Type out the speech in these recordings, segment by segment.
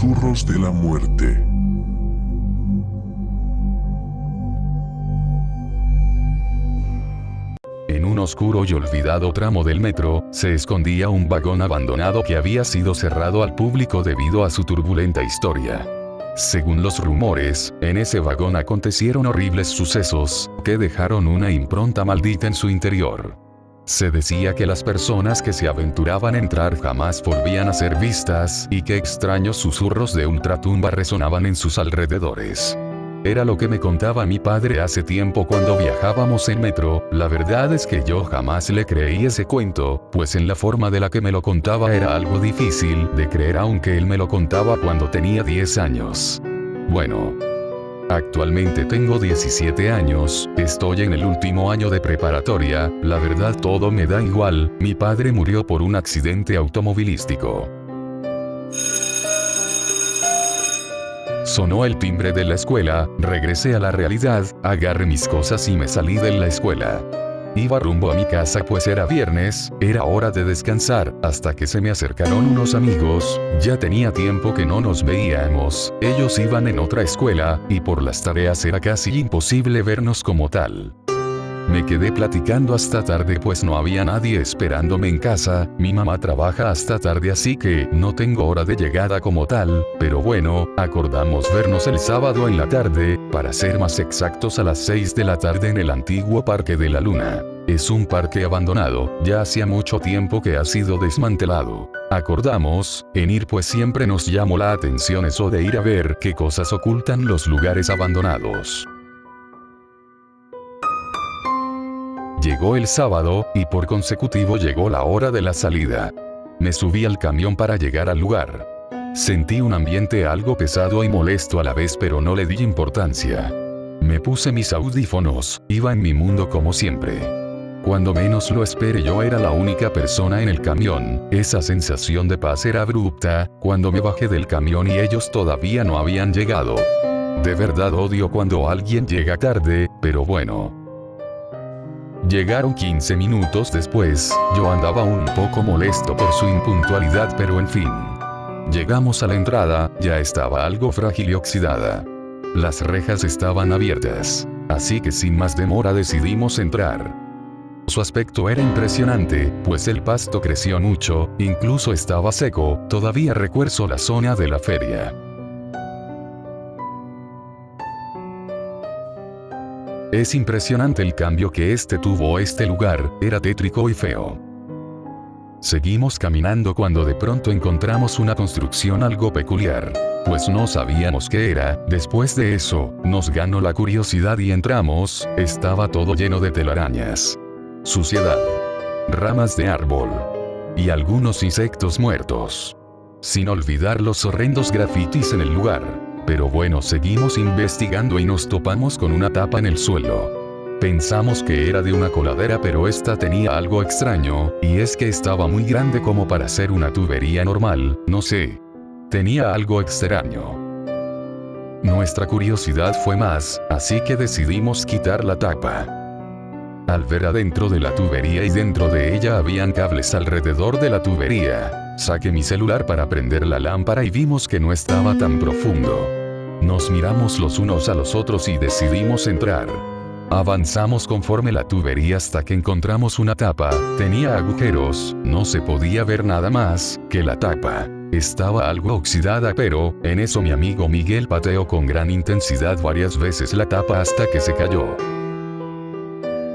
Susurros de la muerte. En un oscuro y olvidado tramo del metro, se escondía un vagón abandonado que había sido cerrado al público debido a su turbulenta historia. Según los rumores, en ese vagón acontecieron horribles sucesos, que dejaron una impronta maldita en su interior. Se decía que las personas que se aventuraban a entrar jamás volvían a ser vistas, y que extraños susurros de ultratumba resonaban en sus alrededores. Era lo que me contaba mi padre hace tiempo cuando viajábamos en metro. La verdad es que yo jamás le creí ese cuento, pues en la forma de la que me lo contaba era algo difícil de creer, aunque él me lo contaba cuando tenía 10 años. Bueno, actualmente tengo 17 años, estoy en el último año de preparatoria, la verdad todo me da igual, mi padre murió por un accidente automovilístico. Sonó el timbre de la escuela, regresé a la realidad, agarré mis cosas y me salí de la escuela. Iba rumbo a mi casa pues era viernes, era hora de descansar, hasta que se me acercaron unos amigos, ya tenía tiempo que no nos veíamos, ellos iban en otra escuela, y por las tareas era casi imposible vernos como tal. Me quedé platicando hasta tarde pues no había nadie esperándome en casa, mi mamá trabaja hasta tarde así que no tengo hora de llegada como tal, pero bueno, acordamos vernos el sábado en la tarde, para ser más exactos a las 6 de la tarde en el antiguo Parque de la Luna. Es un parque abandonado, ya hacía mucho tiempo que ha sido desmantelado. Acordamos en ir pues siempre nos llamó la atención eso de ir a ver qué cosas ocultan los lugares abandonados. Llegó el sábado, y por consecutivo llegó la hora de la salida. Me subí al camión para llegar al lugar. Sentí un ambiente algo pesado y molesto a la vez, pero no le di importancia. Me puse mis audífonos, iba en mi mundo como siempre. Cuando menos lo esperé yo era la única persona en el camión, esa sensación de paz era abrupta, cuando me bajé del camión y ellos todavía no habían llegado. De verdad odio cuando alguien llega tarde, pero bueno. Llegaron 15 minutos después, yo andaba un poco molesto por su impuntualidad pero en fin. Llegamos a la entrada, ya estaba algo frágil y oxidada. Las rejas estaban abiertas, así que sin más demora decidimos entrar. Su aspecto era impresionante, pues el pasto creció mucho, incluso estaba seco, todavía recuerdo la zona de la feria. Es impresionante el cambio que tuvo este lugar, era tétrico y feo. Seguimos caminando cuando de pronto encontramos una construcción algo peculiar, pues no sabíamos qué era. Después de eso, nos ganó la curiosidad y entramos, estaba todo lleno de telarañas, suciedad, ramas de árbol y algunos insectos muertos. Sin olvidar los horrendos grafitis en el lugar. Pero bueno, seguimos investigando y nos topamos con una tapa en el suelo. Pensamos que era de una coladera pero esta tenía algo extraño, y es que estaba muy grande como para ser una tubería normal, no sé. Tenía algo extraño. Nuestra curiosidad fue más, así que decidimos quitar la tapa. Al ver adentro de la tubería y dentro de ella habían cables alrededor de la tubería, saqué mi celular para prender la lámpara y vimos que no estaba tan profundo. Nos miramos los unos a los otros y decidimos entrar. Avanzamos conforme la tubería hasta que encontramos una tapa, tenía agujeros, no se podía ver nada más que la tapa. Estaba algo oxidada pero, en eso mi amigo Miguel pateó con gran intensidad varias veces la tapa hasta que se cayó.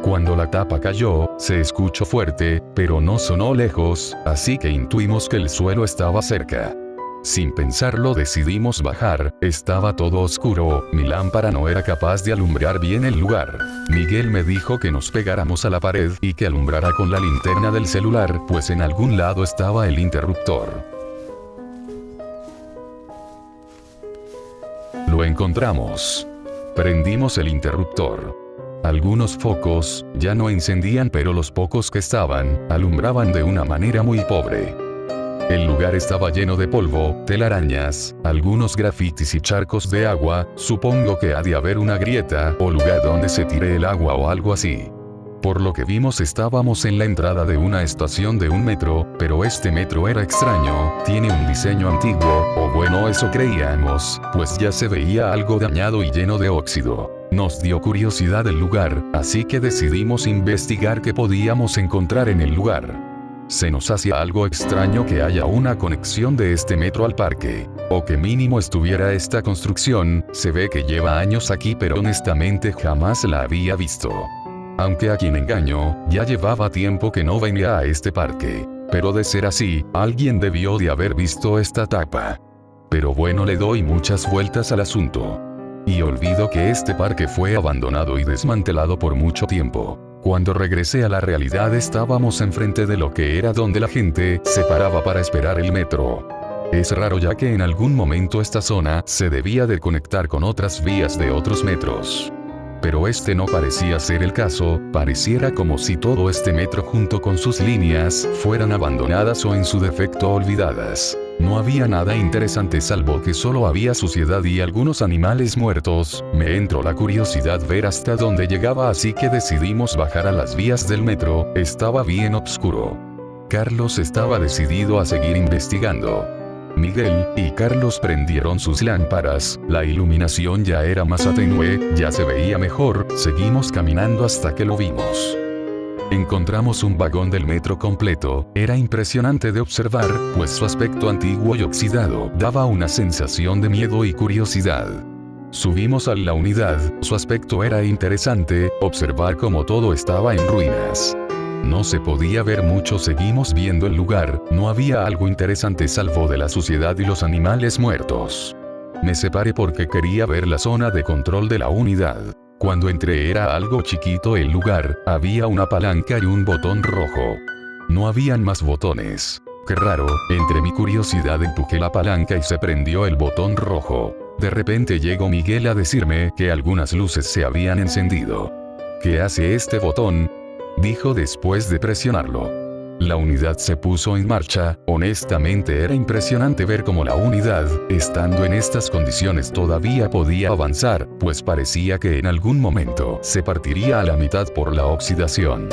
Cuando la tapa cayó, se escuchó fuerte, pero no sonó lejos, así que intuimos que el suelo estaba cerca. Sin pensarlo decidimos bajar, estaba todo oscuro, mi lámpara no era capaz de alumbrar bien el lugar. Miguel me dijo que nos pegáramos a la pared y que alumbrara con la linterna del celular, pues en algún lado estaba el interruptor. Lo encontramos. Prendimos el interruptor. Algunos focos, ya no encendían pero los pocos que estaban, alumbraban de una manera muy pobre. El lugar estaba lleno de polvo, telarañas, algunos grafitis y charcos de agua, supongo que ha de haber una grieta o lugar donde se tire el agua o algo así. Por lo que vimos estábamos en la entrada de una estación de un metro, pero este metro era extraño, tiene un diseño antiguo, o bueno eso creíamos, pues ya se veía algo dañado y lleno de óxido. Nos dio curiosidad el lugar, así que decidimos investigar qué podíamos encontrar en el lugar. Se nos hacía algo extraño que haya una conexión de este metro al parque, o que mínimo estuviera esta construcción, se ve que lleva años aquí pero honestamente jamás la había visto. Aunque a quien engaño, ya llevaba tiempo que no venía a este parque. Pero de ser así, alguien debió de haber visto esta tapa. Pero bueno, le doy muchas vueltas al asunto. Y olvido que este parque fue abandonado y desmantelado por mucho tiempo. Cuando regresé a la realidad estábamos enfrente de lo que era donde la gente se paraba para esperar el metro. Es raro ya que en algún momento esta zona se debía de conectar con otras vías de otros metros. Pero este no parecía ser el caso, pareciera como si todo este metro junto con sus líneas fueran abandonadas o en su defecto olvidadas. No había nada interesante salvo que solo había suciedad y algunos animales muertos. Me entró la curiosidad ver hasta dónde llegaba, así que decidimos bajar a las vías del metro. Estaba bien oscuro. Carlos estaba decidido a seguir investigando. Miguel y Carlos prendieron sus lámparas, la iluminación ya era más tenue, ya se veía mejor, seguimos caminando hasta que lo vimos. Encontramos un vagón del metro completo, era impresionante de observar, pues su aspecto antiguo y oxidado daba una sensación de miedo y curiosidad. Subimos a la unidad, su aspecto era interesante, observar cómo todo estaba en ruinas. No se podía ver mucho, seguimos viendo el lugar, no había algo interesante salvo de la suciedad y los animales muertos. Me separé porque quería ver la zona de control de la unidad. Cuando entré era algo chiquito el lugar, había una palanca y un botón rojo. No habían más botones. Qué raro, entre mi curiosidad empujé la palanca y se prendió el botón rojo. De repente llegó Miguel a decirme que algunas luces se habían encendido. ¿Qué hace este botón?, dijo después de presionarlo. La unidad se puso en marcha. Honestamente era impresionante ver cómo la unidad, estando en estas condiciones todavía podía avanzar, pues parecía que en algún momento se partiría a la mitad por la oxidación.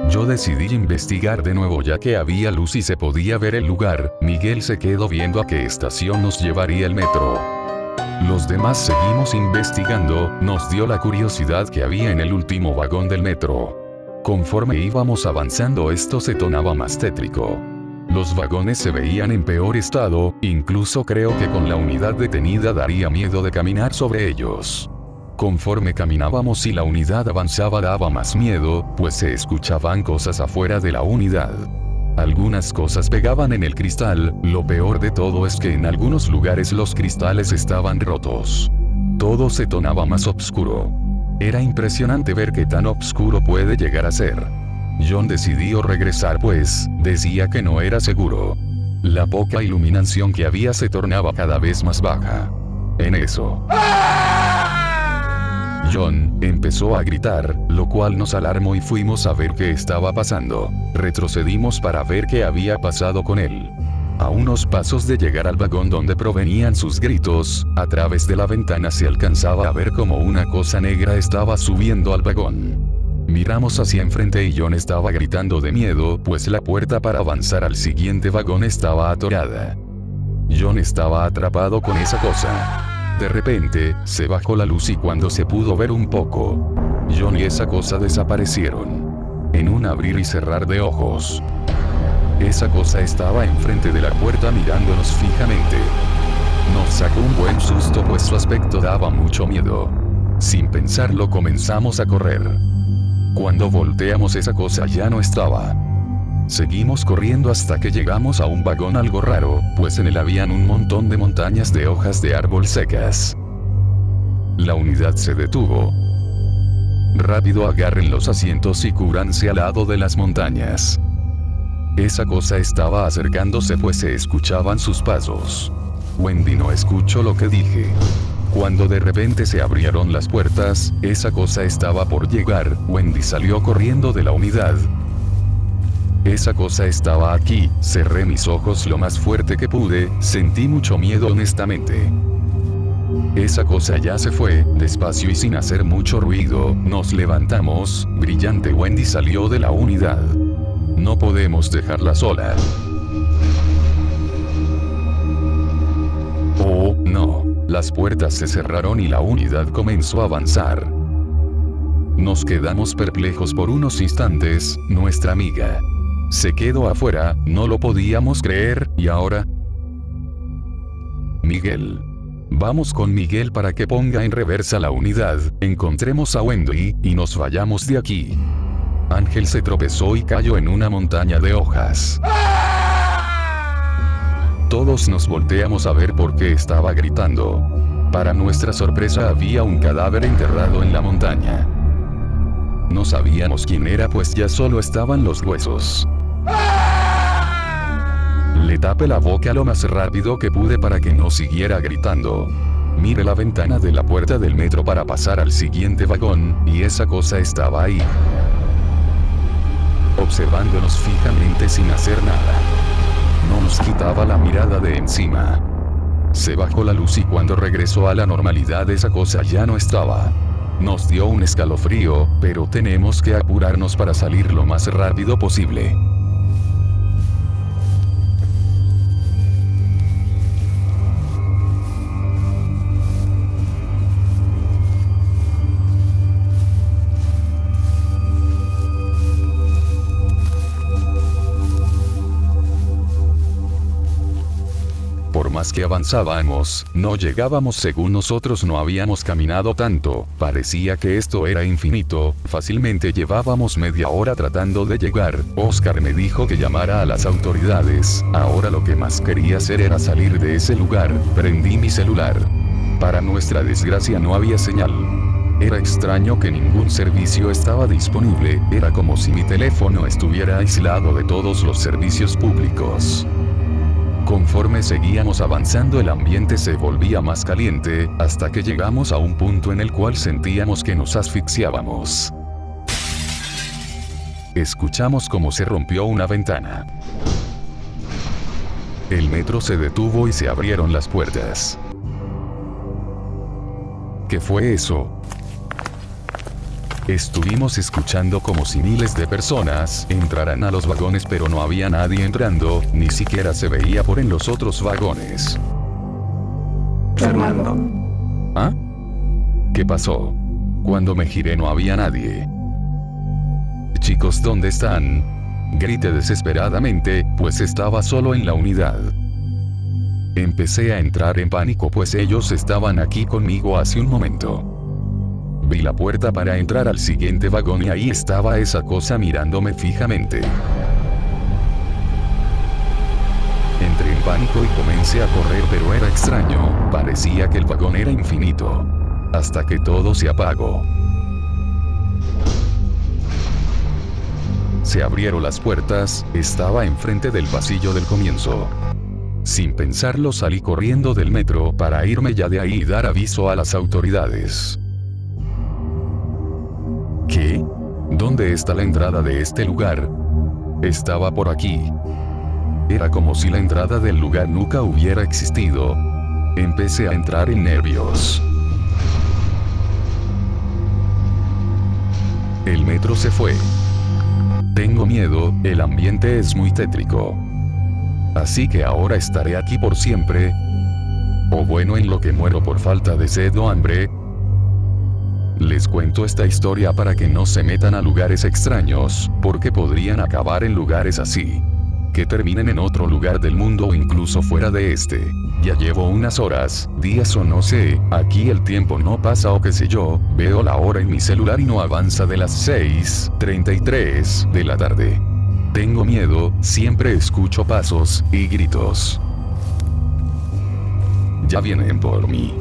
Yo decidí investigar de nuevo ya que había luz y se podía ver el lugar. Miguel se quedó viendo a qué estación nos llevaría el metro. Los demás seguimos investigando, nos dio la curiosidad que había en el último vagón del metro. Conforme íbamos avanzando esto se tornaba más tétrico. Los vagones se veían en peor estado, incluso creo que con la unidad detenida daría miedo de caminar sobre ellos. Conforme caminábamos y la unidad avanzaba daba más miedo, pues se escuchaban cosas afuera de la unidad. Algunas cosas pegaban en el cristal, lo peor de todo es que en algunos lugares los cristales estaban rotos. Todo se tornaba más oscuro. Era impresionante ver qué tan oscuro puede llegar a ser. John decidió regresar pues, decía que no era seguro. La poca iluminación que había se tornaba cada vez más baja. En eso, John empezó a gritar, lo cual nos alarmó y fuimos a ver qué estaba pasando. Retrocedimos para ver qué había pasado con él. A unos pasos de llegar al vagón donde provenían sus gritos, a través de la ventana se alcanzaba a ver como una cosa negra estaba subiendo al vagón. Miramos hacia enfrente y John estaba gritando de miedo, pues la puerta para avanzar al siguiente vagón estaba atorada. John estaba atrapado con esa cosa. De repente, se bajó la luz y cuando se pudo ver un poco, John y esa cosa desaparecieron. En un abrir y cerrar de ojos, esa cosa estaba enfrente de la puerta mirándonos fijamente. Nos sacó un buen susto pues su aspecto daba mucho miedo. Sin pensarlo comenzamos a correr. Cuando volteamos esa cosa ya no estaba. Seguimos corriendo hasta que llegamos a un vagón algo raro, pues en él habían un montón de montañas de hojas de árbol secas. La unidad se detuvo. Rápido agarren los asientos y cúbranse al lado de las montañas. Esa cosa estaba acercándose pues se escuchaban sus pasos. Wendy no escuchó lo que dije. Cuando de repente se abrieron las puertas, esa cosa estaba por llegar, Wendy salió corriendo de la unidad. Esa cosa estaba aquí, cerré mis ojos lo más fuerte que pude, sentí mucho miedo honestamente. Esa cosa ya se fue, despacio y sin hacer mucho ruido, nos levantamos, brillante Wendy salió de la unidad. No podemos dejarla sola. Oh, no. Las puertas se cerraron y la unidad comenzó a avanzar. Nos quedamos perplejos por unos instantes, nuestra amiga se quedó afuera, no lo podíamos creer, ¿y ahora? Miguel. Vamos con Miguel para que ponga en reversa la unidad, encontremos a Wendy, y nos vayamos de aquí. Ángel se tropezó y cayó en una montaña de hojas. Todos nos volteamos a ver por qué estaba gritando. Para nuestra sorpresa había un cadáver enterrado en la montaña. No sabíamos quién era pues ya solo estaban los huesos. Le tapé la boca lo más rápido que pude para que no siguiera gritando. Miré la ventana de la puerta del metro para pasar al siguiente vagón, y esa cosa estaba ahí, observándonos fijamente sin hacer nada. No nos quitaba la mirada de encima. Se bajó la luz y cuando regresó a la normalidad esa cosa ya no estaba. Nos dio un escalofrío, pero tenemos que apurarnos para salir lo más rápido posible. Por más que avanzábamos, no llegábamos según nosotros no habíamos caminado tanto, parecía que esto era infinito, fácilmente llevábamos media hora tratando de llegar, Oscar me dijo que llamara a las autoridades, ahora lo que más quería hacer era salir de ese lugar, prendí mi celular. Para nuestra desgracia no había señal. Era extraño que ningún servicio estaba disponible, era como si mi teléfono estuviera aislado de todos los servicios públicos. Conforme seguíamos avanzando el ambiente se volvía más caliente, hasta que llegamos a un punto en el cual sentíamos que nos asfixiábamos. Escuchamos cómo se rompió una ventana. El metro se detuvo y se abrieron las puertas. ¿Qué fue eso? Estuvimos escuchando como si miles de personas entraran a los vagones pero no había nadie entrando, ni siquiera se veía por en los otros vagones. Fernando. ¿Ah? ¿Qué pasó? Cuando me giré no había nadie. Chicos, ¿dónde están? Grité desesperadamente, pues estaba solo en la unidad. Empecé a entrar en pánico pues ellos estaban aquí conmigo hace un momento. Vi la puerta para entrar al siguiente vagón y ahí estaba esa cosa mirándome fijamente. Entré en pánico y comencé a correr pero era extraño, parecía que el vagón era infinito. Hasta que todo se apagó. Se abrieron las puertas, estaba enfrente del pasillo del comienzo. Sin pensarlo salí corriendo del metro para irme ya de ahí y dar aviso a las autoridades. ¿Qué? ¿Dónde está la entrada de este lugar? Estaba por aquí. Era como si la entrada del lugar nunca hubiera existido. Empecé a entrar en nervios. El metro se fue. Tengo miedo, el ambiente es muy tétrico. Así que ahora estaré aquí por siempre. O bueno, en lo que muero por falta de sed o hambre. Les cuento esta historia para que no se metan a lugares extraños, porque podrían acabar en lugares así. Que terminen en otro lugar del mundo o incluso fuera de este. Ya llevo unas horas, días o no sé, aquí el tiempo no pasa o qué sé yo, veo la hora en mi celular y no avanza de las 6:33 de la tarde. Tengo miedo, siempre escucho pasos y gritos. Ya vienen por mí.